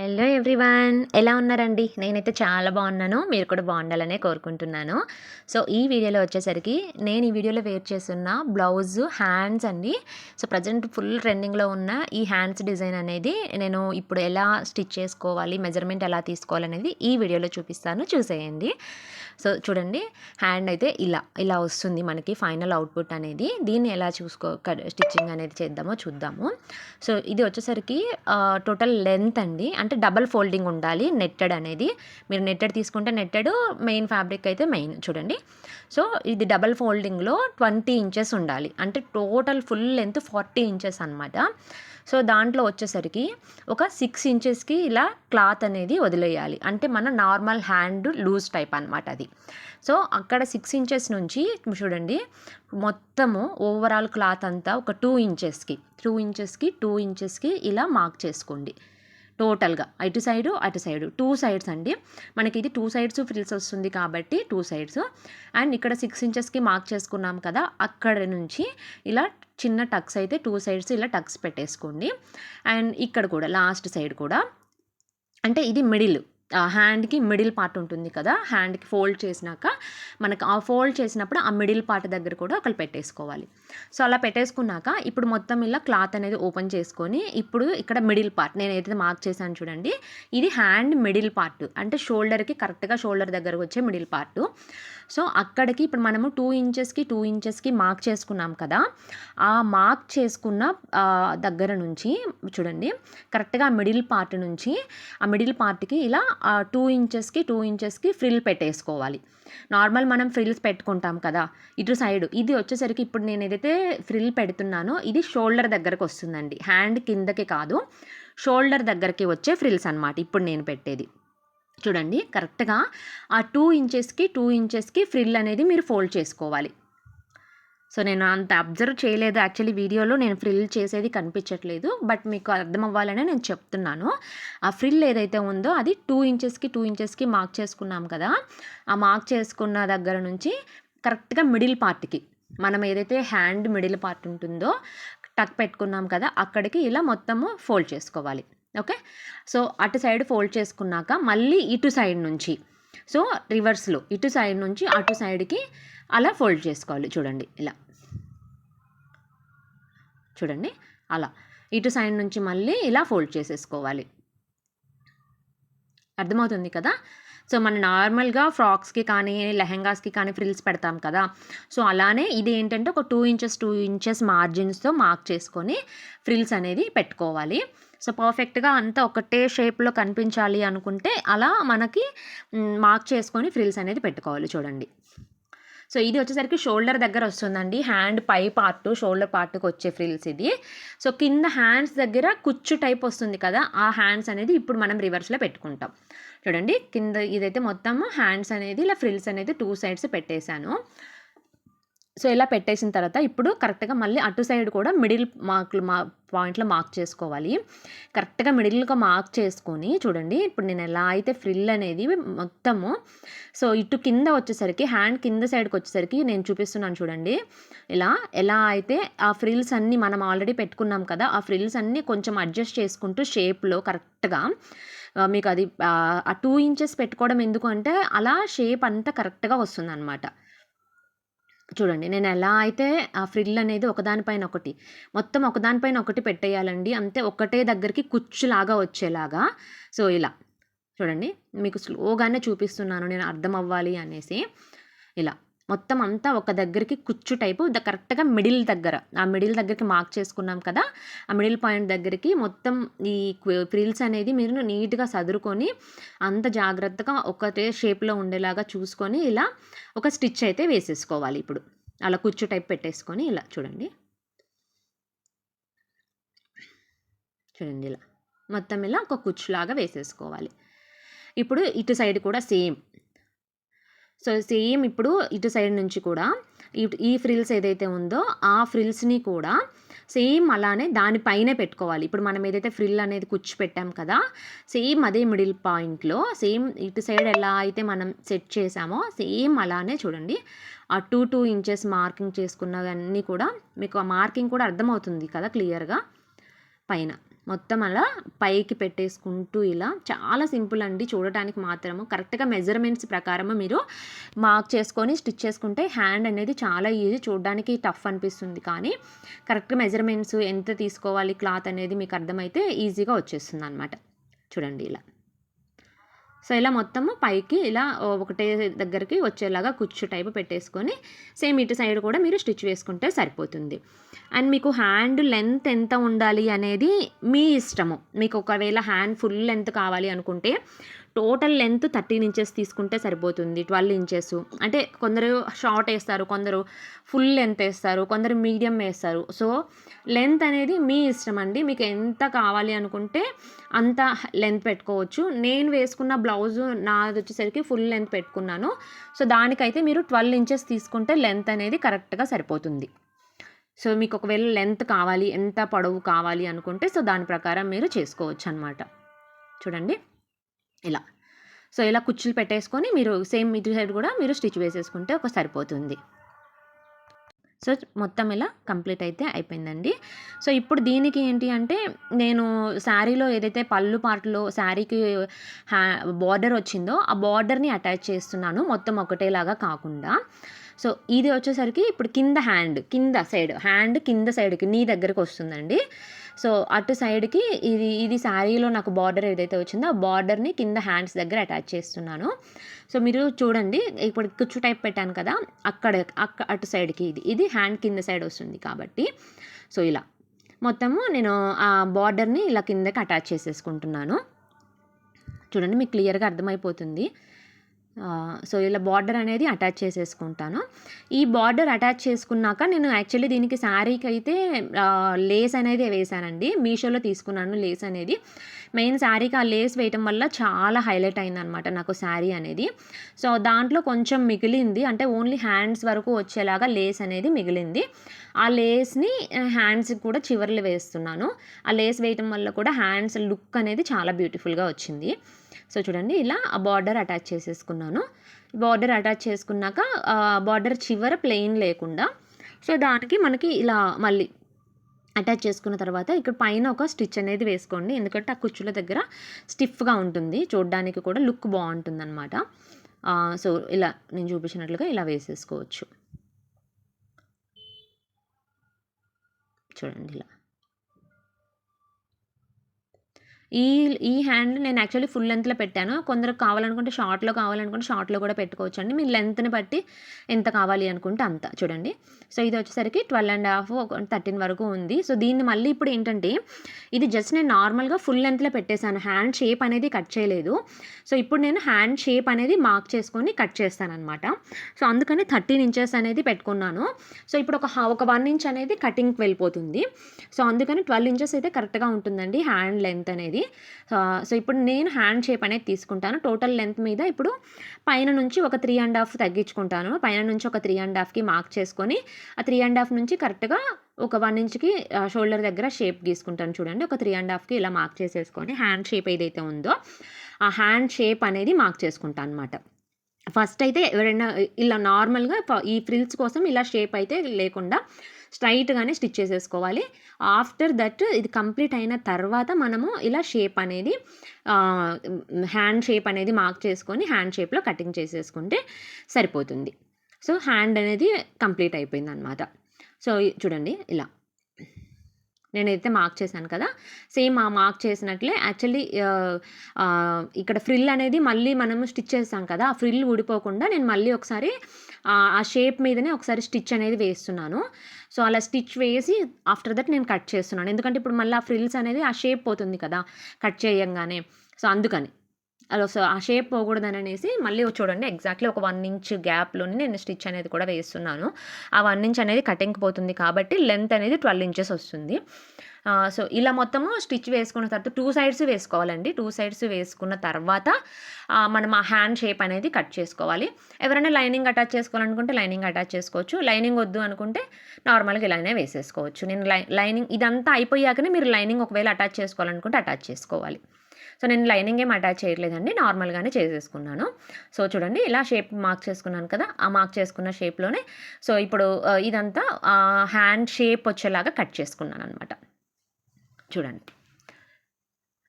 Hello everyone, ఎలా ఉన్నారండి? నేనైతే చాలా బాగున్నాను. మీరు కూడా బాగుండాలనే కోరుకుంటున్నాను. సో ఈ వీడియోలో వచ్చేసరికి నేను ఈ వీడియోలో వేర్ చేస్తున్న బ్లౌజ్ హ్యాండ్స్ అండి. సో ప్రజెంట్ ఫుల్ ట్రెండింగ్లో ఉన్న ఈ హ్యాండ్స్ డిజైన్ అనేది నేను ఇప్పుడు ఎలా స్టిచ్ చేసుకోవాలి, మెజర్మెంట్ ఎలా తీసుకోవాలనేది ఈ వీడియోలో చూపిస్తాను, చూసేయండి. సో చూడండి, హ్యాండ్ అయితే ఇలా వస్తుంది మనకి ఫైనల్ అవుట్పుట్ అనేది. దీన్ని ఎలా స్టిచ్చింగ్ అనేది చేద్దామో చూద్దాము. సో ఇది వచ్చేసరికి టోటల్ లెంత్ అండి, అంటే డబల్ ఫోల్డింగ్ ఉండాలి నెట్టెడ్ అనేది. మీరు నెట్టెడ్ తీసుకుంటే నెట్టెడ్, మెయిన్ ఫ్యాబ్రిక్ అయితే మెయిన్. చూడండి, సో ఇది డబల్ ఫోల్డింగ్లో 20 ఇంచెస్ ఉండాలి, అంటే టోటల్ ఫుల్ లెంత్ 40 ఇంచెస్ అనమాట. సో దాంట్లో వచ్చేసరికి ఒక 6 ఇంచెస్కి ఇలా క్లాత్ అనేది వదిలేయాలి, అంటే మన నార్మల్ హ్యాండ్ లూజ్ టైప్ అనమాట అది. సో అక్కడ 6 ఇంచెస్ నుంచి చూడండి, మొత్తము ఓవరాల్ క్లాత్ అంతా ఒక 2 ఇంచెస్కి ఇలా మార్క్ చేసుకోండి. టోటల్గా ఇటు సైడు 2 సైడ్స్ అండి. మనకి ఇది 2 సైడ్స్ ఫ్రిల్స్ వస్తుంది కాబట్టి 2 సైడ్స్. అండ్ ఇక్కడ 6 ఇంచెస్కి మార్క్ చేసుకున్నాం కదా, అక్కడ నుంచి ఇలా చిన్న టక్స్ అయితే 2 సైడ్స్ ఇలా టక్స్ పెట్టేసుకోండి. అండ్ ఇక్కడ కూడా లాస్ట్ సైడ్ కూడా, అంటే ఇది మిడిల్ హ్యాండ్కి మిడిల్ పార్ట్ ఉంటుంది కదా, హ్యాండ్కి ఫోల్డ్ చేసినాక మనకు ఆ ఫోల్డ్ చేసినప్పుడు ఆ మిడిల్ పార్ట్ దగ్గర కూడా ఒకళ్ళు పెట్టేసుకోవాలి. సో అలా పెట్టేసుకున్నాక ఇప్పుడు మొత్తం ఇలా క్లాత్ అనేది ఓపెన్ చేసుకొని, ఇప్పుడు ఇక్కడ మిడిల్ పార్ట్ నేను ఏదైతే మార్క్ చేశాను చూడండి, ఇది హ్యాండ్ మిడిల్ పార్ట్, అంటే షోల్డర్కి కరెక్ట్గా షోల్డర్ దగ్గరకు వచ్చే మిడిల్ పార్ట్. సో అక్కడికి ఇప్పుడు మనము 2 ఇంచెస్కి మార్క్ చేసుకున్నాం కదా, ఆ మార్క్ చేసుకున్న దగ్గర నుంచి చూడండి, కరెక్ట్గా మిడిల్ పార్ట్ నుంచి ఆ మిడిల్ పార్ట్కి ఇలా 2 ఇంచెస్కి ఫ్రిల్ పెట్టేసుకోవాలి. నార్మల్ మనం ఫ్రిల్స్ పెట్టుకుంటాం కదా ఇటు సైడ్, ఇది వచ్చేసరికి ఇప్పుడు నేను ఏదైతే ఫ్రిల్ పెడుతున్నానో ఇది షోల్డర్ దగ్గరకు వస్తుందండి, హ్యాండ్ కిందకి కాదు, షోల్డర్ దగ్గరికి వచ్చే ఫ్రిల్స్ అనమాట ఇప్పుడు నేను పెట్టేది. చూడండి, కరెక్ట్గా ఆ 2 ఇంచెస్కి ఫ్రిల్ అనేది మీరు ఫోల్డ్ చేసుకోవాలి. సో నేను అంత అబ్జర్వ్ చేయలేదు యాక్చువల్లీ, వీడియోలో నేను ఫ్రిల్ చేసేది కనిపించట్లేదు, బట్ మీకు అర్థం అవ్వాలనే నేను చెప్తున్నాను. ఆ ఫ్రిల్ ఏదైతే ఉందో అది 2 ఇంచెస్కి మార్క్ చేసుకున్నాం కదా, ఆ మార్క్ చేసుకున్న దగ్గర నుంచి కరెక్ట్గా మిడిల్ పార్ట్కి, మనం ఏదైతే హ్యాండ్ మిడిల్ పార్ట్ ఉంటుందో టక్ పెట్టుకున్నాం కదా, అక్కడికి ఇలా మొత్తము ఫోల్డ్ చేసుకోవాలి. ఓకే, సో అటు సైడ్ ఫోల్డ్ చేసుకున్నాక మళ్ళీ ఇటు సైడ్ నుంచి, సో రివర్స్లో ఇటు సైడ్ నుంచి అటు సైడ్కి అలా ఫోల్డ్ చేసుకోవాలి. చూడండి అలా ఇటు సైడ్ నుంచి మళ్ళీ ఇలా ఫోల్డ్ చేసేసుకోవాలి. అర్థమవుతుంది కదా? సో మనం నార్మల్గా ఫ్రాక్స్కి కానీ లెహెంగాస్కి కానీ ఫ్రిల్స్ పెడతాం కదా, సో అలానే ఇది ఏంటంటే ఒక 2 ఇంచెస్ మార్జిన్స్తో మార్క్ చేసుకొని ఫ్రిల్స్ అనేది పెట్టుకోవాలి. సో పర్ఫెక్ట్గా అంతా ఒకటే షేప్లో కనిపించాలి అనుకుంటే అలా మనకి మార్క్ చేసుకొని ఫ్రిల్స్ అనేది పెట్టుకోవాలి. చూడండి, సో ఇది వచ్చేసరికి షోల్డర్ దగ్గర వస్తుందండి, హ్యాండ్ పై పార్ట్ షోల్డర్ పార్ట్కి వచ్చే ఫ్రిల్స్ ఇది. సో కింద హ్యాండ్స్ దగ్గర కుచ్చు టైప్ వస్తుంది కదా, ఆ హ్యాండ్స్ అనేది ఇప్పుడు మనం రివర్స్లో పెట్టుకుంటాం. చూడండి, కింద ఇదైతే మొత్తం హ్యాండ్స్ అనేది ఇలా ఫ్రిల్స్ అనేది 2 సైడ్స్ పెట్టేశాను. సో ఇలా పెట్టేసిన తర్వాత ఇప్పుడు కరెక్ట్గా మళ్ళీ అటు సైడ్ కూడా మిడిల్ పాయింట్లో మార్క్ చేసుకోవాలి. కరెక్ట్గా మిడిల్గా మార్క్ చేసుకొని చూడండి, ఇప్పుడు నేను ఎలా అయితే ఫ్రిల్ అనేది మొత్తము, సో ఇటు కింద వచ్చేసరికి హ్యాండ్ కింద సైడ్కి వచ్చేసరికి నేను చూపిస్తున్నాను చూడండి, ఎలా అయితే ఆ ఫ్రిల్స్ అన్నీ మనం ఆల్రెడీ పెట్టుకున్నాం కదా, ఆ ఫ్రిల్స్ అన్నీ కొంచెం అడ్జస్ట్ చేసుకుంటూ షేప్లో కరెక్ట్గా మీకు అది ఆ 2 ఇంచెస్ పెట్టుకోవడం ఎందుకు అంటే అలా షేప్ అంతా కరెక్ట్గా వస్తుంది అనమాట. చూడండి, నేను ఎలా అయితే ఆ ఫ్రిల్ అనేది ఒకదానిపైన ఒకటి పెట్టేయాలండి, అంతే ఒకటే దగ్గరికి కుచ్చులాగా వచ్చేలాగా. సో ఇలా చూడండి, మీకు స్లోగానే చూపిస్తున్నాను నేను అర్థం అవ్వాలి అనేసి. ఇలా మొత్తం అంతా ఒక దగ్గరికి కుచ్చు టైపు కరెక్ట్గా ఆ మిడిల్ దగ్గరికి మార్క్ చేసుకున్నాం కదా, ఆ మిడిల్ పాయింట్ దగ్గరికి మొత్తం ఈ ఫ్రిల్స్ అనేది మీరు నీట్గా సదురుకొని అంత జాగ్రత్తగా ఒకటే షేప్లో ఉండేలాగా చూసుకొని ఇలా ఒక స్టిచ్ అయితే వేసేసుకోవాలి. ఇప్పుడు అలా కుచ్చు టైప్ పెట్టేసుకొని ఇలా చూడండి ఇలా మొత్తం ఇలా ఒక కుచ్చులాగా వేసేసుకోవాలి. ఇప్పుడు ఇటు సైడ్ కూడా సేమ్. సో సేమ్ ఇప్పుడు ఇటు సైడ్ నుంచి కూడా ఈ ఫ్రిల్స్ ఏదైతే ఉందో ఆ ఫ్రిల్స్ని కూడా సేమ్ అలానే దానిపైనే పెట్టుకోవాలి. ఇప్పుడు మనం ఏదైతే ఫ్రిల్ అనేది కుచ్చు పెట్టాం కదా, సేమ్ అదే మిడిల్ పాయింట్లో సేమ్ ఇటు సైడ్ ఎలా అయితే మనం సెట్ చేసామో సేమ్ అలానే చూడండి, ఆ 2 ఇంచెస్ మార్కింగ్ చేసుకున్నవన్నీ కూడా మీకు ఆ మార్కింగ్ కూడా అర్థమవుతుంది కదా క్లియర్గా పైన. మొత్తం అలా పైకి పెట్టేసుకుంటూ ఇలా చాలా సింపుల్ అండి చూడటానికి మాత్రము. కరెక్ట్‌గా మెజర్‌మెంట్స్ ప్రకారము మీరు మార్క్ చేసుకొని స్టిచ్ చేసుకుంటే హ్యాండ్ అనేది చాలా ఈజీ. చూడడానికి టఫ్ అనిపిస్తుంది కానీ కరెక్ట్ మెజర్‌మెంట్స్ ఎంత తీసుకోవాలి క్లాత్ అనేది మీకు అర్థమైతే ఈజీగా వచ్చేస్తుందనమాట. చూడండి ఇలా. సో ఇలా మొత్తము పైకి ఇలా ఒకటే దగ్గరికి వచ్చేలాగా కుచ్చు టైపు పెట్టేసుకొని సేమ్ ఇటు సైడ్ కూడా మీరు స్టిచ్ వేసుకుంటే సరిపోతుంది. అండ్ మీకు హ్యాండ్ లెంత్ ఎంత ఉండాలి అనేది మీ ఇష్టము. మీకు ఒకవేళ హ్యాండ్ ఫుల్ లెంత్ కావాలి అనుకుంటే టోటల్ లెంత్ 13 ఇంచెస్ తీసుకుంటే సరిపోతుంది. 12 ఇంచెస్ అంటే కొందరు షార్ట్ వేస్తారు, కొందరు ఫుల్ లెంత్ వేస్తారు, కొందరు మీడియం వేస్తారు. సో లెంత్ అనేది మీ ఇష్టం అండి. మీకు ఎంత కావాలి అనుకుంటే అంత లెంత్ పెట్టుకోవచ్చు. నేను వేసుకున్న బ్లౌజు నాది వచ్చేసరికి ఫుల్ లెంత్ పెట్టుకున్నాను. సో దానికైతే మీరు 12 ఇంచెస్ తీసుకుంటే లెంత్ అనేది కరెక్ట్గా సరిపోతుంది. సో మీకు ఒకవేళ లెంత్ కావాలి, ఎంత పొడవు కావాలి అనుకుంటే సో దాని ప్రకారం మీరు చేసుకోవచ్చు అనమాట. చూడండి ఇలా. సో ఇలా కుచ్చులు పెట్టేసుకొని మీరు సేమ్ ఇటు సైడ్ కూడా మీరు స్టిచ్ వేసేసుకుంటే ఒక సరిపోతుంది. సో మొత్తం ఇలా కంప్లీట్ అయితే అయిపోయిందండి. సో ఇప్పుడు దీనికి ఏంటి అంటే నేను శారీలో ఏదైతే పళ్ళు పార్ట్లో శారీకి బార్డర్ వచ్చిందో ఆ బార్డర్ని అటాచ్ చేస్తున్నాను మొత్తం ఒకటేలాగా కాకుండా. సో ఇది వచ్చేసరికి ఇప్పుడు హ్యాండ్ కింద సైడ్కి నీ దగ్గరకు వస్తుందండి. సో అటు సైడ్కి ఇది శారీలో నాకు బార్డర్ ఏదైతే వచ్చిందో ఆ బార్డర్ని కింద హ్యాండ్స్ దగ్గర అటాచ్ చేస్తున్నాను. సో మీరు చూడండి ఇప్పుడు కుచ్చు టైప్ పెట్టాను కదా అటు సైడ్కి ఇది హ్యాండ్ కింద సైడ్ వస్తుంది కాబట్టి సో ఇలా మొత్తము నేను ఆ బార్డర్ని ఇలా కిందకి అటాచ్ చేసేసుకుంటున్నాను. చూడండి మీకు క్లియర్గా అర్థమైపోతుంది. సో ఇలా బార్డర్ అనేది అటాచ్ చేసేసుకుంటాను. ఈ బార్డర్ అటాచ్ చేసుకున్నాక నేను యాక్చువల్లీ దీనికి శారీకి అయితే లేస్ అనేది వేసానండి. మీషోలో తీసుకున్నాను లేస్ అనేది. మెయిన్ శారీకి ఆ లేస్ వేయటం వల్ల చాలా హైలైట్ అయిందనమాట నాకు శారీ అనేది. సో దాంట్లో కొంచెం మిగిలింది, అంటే ఓన్లీ హ్యాండ్స్ వరకు వచ్చేలాగా లేస్ అనేది మిగిలింది. ఆ లేస్ని హ్యాండ్స్కి కూడా చివర్లు వేస్తున్నాను. ఆ లేస్ వేయటం వల్ల కూడా హ్యాండ్స్ లుక్ అనేది చాలా బ్యూటిఫుల్గా వచ్చింది. సో చూడండి ఇలా ఆ బార్డర్ అటాచ్ చేసేసుకున్నాను. బార్డర్ అటాచ్ చేసుకున్నాక బార్డర్ చివర ప్లెయిన్ లేకుండా సో దానికి మనకి ఇలా మళ్ళీ అటాచ్ చేసుకున్న తర్వాత ఇక్కడ పైన ఒక స్టిచ్ అనేది వేసుకోండి. ఎందుకంటే ఆ కుచ్చుల దగ్గర స్టిఫ్గా ఉంటుంది, చూడడానికి కూడా లుక్ బాగుంటుంది అనమాట. సో ఇలా నేను చూపించినట్లుగా ఇలా వేసేసుకోవచ్చు. చూడండి ఇలా. ఈ హ్యాండ్ నేను యాక్చువల్లీ ఫుల్ లెంత్లో పెట్టాను. కొందరు కావాలనుకుంటే షార్ట్లో కూడా పెట్టుకోవచ్చు అండి. మీ లెంత్ని బట్టి ఎంత కావాలి అనుకుంటే అంత. చూడండి సో ఇది వచ్చేసరికి 12.5 13 వరకు ఉంది. సో దీన్ని మళ్ళీ ఇప్పుడు ఏంటంటే ఇది జస్ట్ నేను నార్మల్గా ఫుల్ లెంత్లో పెట్టేశాను, హ్యాండ్ షేప్ అనేది కట్ చేయలేదు. సో ఇప్పుడు నేను హ్యాండ్ షేప్ అనేది మార్క్ చేసుకొని కట్ చేస్తాను అనమాట. సో అందుకని 13 ఇంచెస్ అనేది పెట్టుకున్నాను. సో ఇప్పుడు ఒక 1 ఇంచ్ అనేది కటింగ్కి వెళ్ళిపోతుంది. సో అందుకని 12 ఇంచెస్ అయితే కరెక్ట్గా ఉంటుందండి హ్యాండ్ లెంత్ అనేది. సో ఇప్పుడు నేను హ్యాండ్ షేప్ అనేది తీసుకుంటాను. టోటల్ లెంత్ మీద ఇప్పుడు పైన నుంచి ఒక 3.5 తగ్గించుకుంటాను. పైన నుంచి ఒక 3.5కి మార్క్ చేసుకొని ఆ 3.5 నుంచి కరెక్ట్గా ఒక 1 ఇంచ్కి షోల్డర్ దగ్గర షేప్ గీసుకుంటాను. చూడండి ఒక 3.5కి ఇలా మార్క్ చేసేసుకొని హ్యాండ్ షేప్ ఏదైతే ఉందో ఆ హ్యాండ్ షేప్ అనేది మార్క్ చేసుకుంటాను అనమాట. ఫస్ట్ అయితే ఎవరైనా ఇలా నార్మల్గా ఈ ఫ్రిల్స్ కోసం ఇలా షేప్ అయితే లేకుండా స్ట్రైట్గానే స్టిచ్ చేసేసుకోవాలి. ఆఫ్టర్ దట్ ఇది కంప్లీట్ అయిన తర్వాత మనము ఇలా షేప్ అనేది హ్యాండ్ షేప్ అనేది మార్క్ చేసుకొని హ్యాండ్ షేప్లో కటింగ్ చేసేసుకుంటే సరిపోతుంది. సో హ్యాండ్ అనేది కంప్లీట్ అయిపోయింది అనమాట. సో చూడండి ఇలా నేనైతే మార్క్ చేశాను కదా, సేమ్ ఆ మార్క్ చేసినట్లే యాక్చువల్లీ ఇక్కడ ఫ్రిల్ అనేది మళ్ళీ మనము స్టిచ్ చేస్తాం కదా, ఆ ఫ్రిల్ ఊడిపోకుండా నేను మళ్ళీ ఒకసారి ఆ షేప్ మీదనే ఒకసారి స్టిచ్ అనేది వేస్తున్నాను. సో అలా స్టిచ్ వేసి ఆఫ్టర్ దట్ నేను కట్ చేస్తున్నాను. ఎందుకంటే ఇప్పుడు మళ్ళీ ఆ ఫ్రిల్స్ అనేది ఆ షేప్ పోతుంది కదా కట్ చేయంగానే. సో అందుకని అలా సో ఆ షేప్ పోకూడదని అనేసి మళ్ళీ చూడండి ఎగ్జాక్ట్లీ ఒక 1 ఇంచ్ గ్యాప్లోని నేను స్టిచ్ అనేది కూడా వేస్తున్నాను. ఆ 1 ఇంచ్ అనేది కటింగ్కి పోతుంది కాబట్టి లెంత్ అనేది 12 ఇంచెస్ వస్తుంది. సో ఇలా మొత్తము స్టిచ్ వేసుకున్న తర్వాత 2 సైడ్స్ వేసుకోవాలండి. 2 సైడ్స్ వేసుకున్న తర్వాత మనం ఆ హ్యాండ్ షేప్ అనేది కట్ చేసుకోవాలి. ఎవరైనా లైనింగ్ అటాచ్ చేసుకోవాలనుకుంటే లైనింగ్ అటాచ్ చేసుకోవచ్చు. లైనింగ్ వద్దు అనుకుంటే నార్మల్గా ఇలానే వేసేసుకోవచ్చు. నేను లైనింగ్ ఇదంతా అయిపోయాకనే మీరు లైనింగ్ ఒకవేళ అటాచ్ చేసుకోవాలనుకుంటే అటాచ్ చేసుకోవాలి. సో నేను లైనింగ్ ఏం అటాచ్ చేయట్లేదండి, నార్మల్గానే చేసేసుకున్నాను. సో చూడండి ఇలా షేప్ మార్క్ చేసుకున్నాను కదా, ఆ మార్క్ చేసుకున్న షేప్లోనే సో ఇప్పుడు ఇదంతా హ్యాండ్ షేప్ వచ్చేలాగా కట్ చేసుకున్నాను అనమాట. చూడండి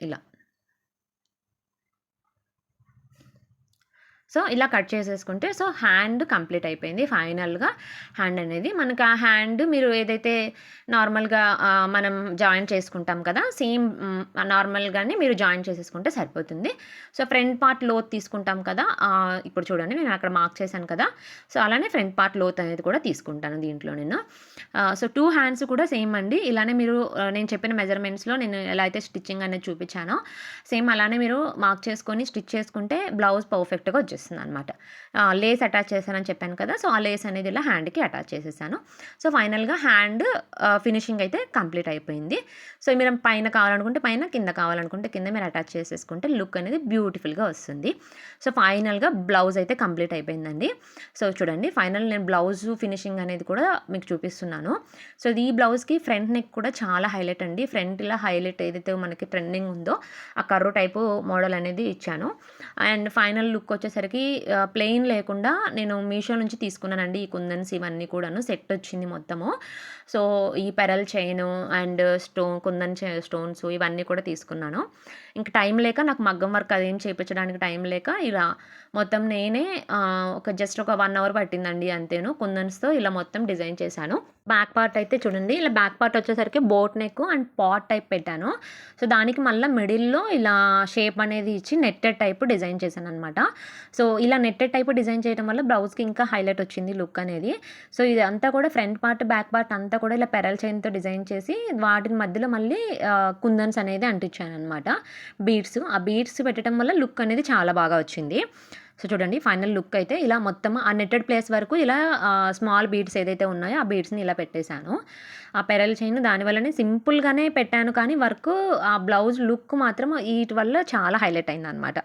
ఇలా. సో, ఇలా కట్ చేసేసుకుంటే సో, హ్యాండ్ కంప్లీట్ అయిపోయింది. ఫైనల్‌గా హ్యాండ్ అనేది మనకు ఆ హ్యాండ్ మీరు ఏదైతే నార్మల్‌గా మనం జాయిన్ చేసుకుంటాం కదా! సేమ్ నార్మల్‌గానే మీరు జాయిన్ చేసేసుకుంటే సరిపోతుంది. సో, ఫ్రంట్ పార్ట్ లోత్ తీసుకుంటాం కదా! ఇప్పుడు చూడండి నేను అక్కడ మార్క్ చేశాను కదా! సో, అలానే ఫ్రంట్ పార్ట్ లోత్ అనేది కూడా తీసుకుంటాను దీంట్లో నేను. సో, 2 హ్యాండ్స్ కూడా సేమ్ అండి. ఇలానే మీరు నేను చెప్పిన మెజర్‌మెంట్స్‌లో నేను ఎలా అయితే స్టిచ్చింగ్ అనేది చూపించానో సేమ్ అలానే మీరు మార్క్ చేసుకొని స్టిచ్ చేసుకుంటే బ్లౌజ్ పర్ఫెక్ట్‌గా వచ్చేస్తుందనమాట. లేస్ అటాచ్ చేశానని చెప్పాను కదా! సో, ఆ లేస్ అనేది ఇలా హ్యాండ్‌కి అటాచ్ చేసేసాను. సో, ఫైనల్‌గా హ్యాండ్ ఫినిషింగ్ అయితే కంప్లీట్ అయిపోయింది. సో, మీరు పైన కావాలనుకుంటే పైన, కింద కావాలనుకుంటే కింద మీరు అటాచ్ చేసేసుకుంటే లుక్ అనేది బ్యూటిఫుల్‌గా వస్తుంది. సో, ఫైనల్‌గా బ్లౌజ్ అయితే కంప్లీట్ అయిపోయిందండి. సో, చూడండి ఫైనల్ నేను బ్లౌజ్ ఫినిషింగ్ అనేది కూడా మీకు చూపిస్తున్నాను. సో, ఈ బ్లౌజ్‌కి ఫ్రంట్ నెక్ కూడా చాలా హైలైట్ అండి. ఫ్రంట్ ఇలా హైలైట్ ఏదైతే మనకి ట్రెండింగ్ ఉందో ఆ కర్వ్ టైపు మోడల్ అనేది ఇచ్చాను. అండ్ ఫైనల్ లుక్ వచ్చేసరికి ప్లెయిన్ లేకుండా నేను మీషో నుంచి తీసుకున్నానండి. ఈ కుందన్స్ ఇవన్నీ కూడాను సెట్ వచ్చింది మొత్తము. సో, ఈ pearl chain and kundan stones ఇవన్నీ కూడా తీసుకున్నాను. ఇంక టైం లేక నాకు మగ్గం వర్క్ అదేం చేపించడానికి టైం లేక ఇలా మొత్తం నేనే జస్ట్ ఒక 1 అవర్ పట్టిందండి అంతేను. కుందన్స్‌తో ఇలా మొత్తం డిజైన్ చేశాను. బ్యాక్ పార్ట్ అయితే చూడండి ఇలా బ్యాక్ పార్ట్ వచ్చేసరికి boat neck and pot type పెట్టాను. సో, దానికి మళ్ళా మిడిల్‌లో ఇలా షేప్ అనేది ఇచ్చి నెట్టెడ్ టైప్ డిజైన్ చేశాననమాట. సో, ఇలా నెట్టెడ్ టైప్ డిజైన్ చేయడం వల్ల బ్లౌజ్‌కి ఇంకా హైలైట్ వచ్చింది లుక్ అనేది. సో, ఇదంతా కూడా ఫ్రంట్ పార్ట్, బ్యాక్ పార్ట్ అంతా కూడా ఇలా పెరల్ చైన్‌తో డిజైన్ చేసి వాటి మధ్యలో మళ్ళీ కుందన్స్ అనేది అంటించాననమాట. బీడ్స్. ఆ బీడ్స్ పెట్టడం వల్ల లుక్ అనేది చాలా బాగా వచ్చింది. సో, చూడండి ఫైనల్ లుక్ అయితే ఇలా మొత్తం ఆ నెట్టెడ్ ప్లేస్ వరకు ఇలా స్మాల్ బీడ్స్ ఏదైతే ఉన్నాయో ఆ బీడ్స్‌ని ఇలా పెట్టేశాను. ఆ పెరల్ చైన్ దానివల్లనే సింపుల్‌గానే పెట్టాను కానీ వర్కు ఆ బ్లౌజ్ లుక్ మాత్రం ఈటి వల్ల చాలా హైలైట్ అయిందనమాట.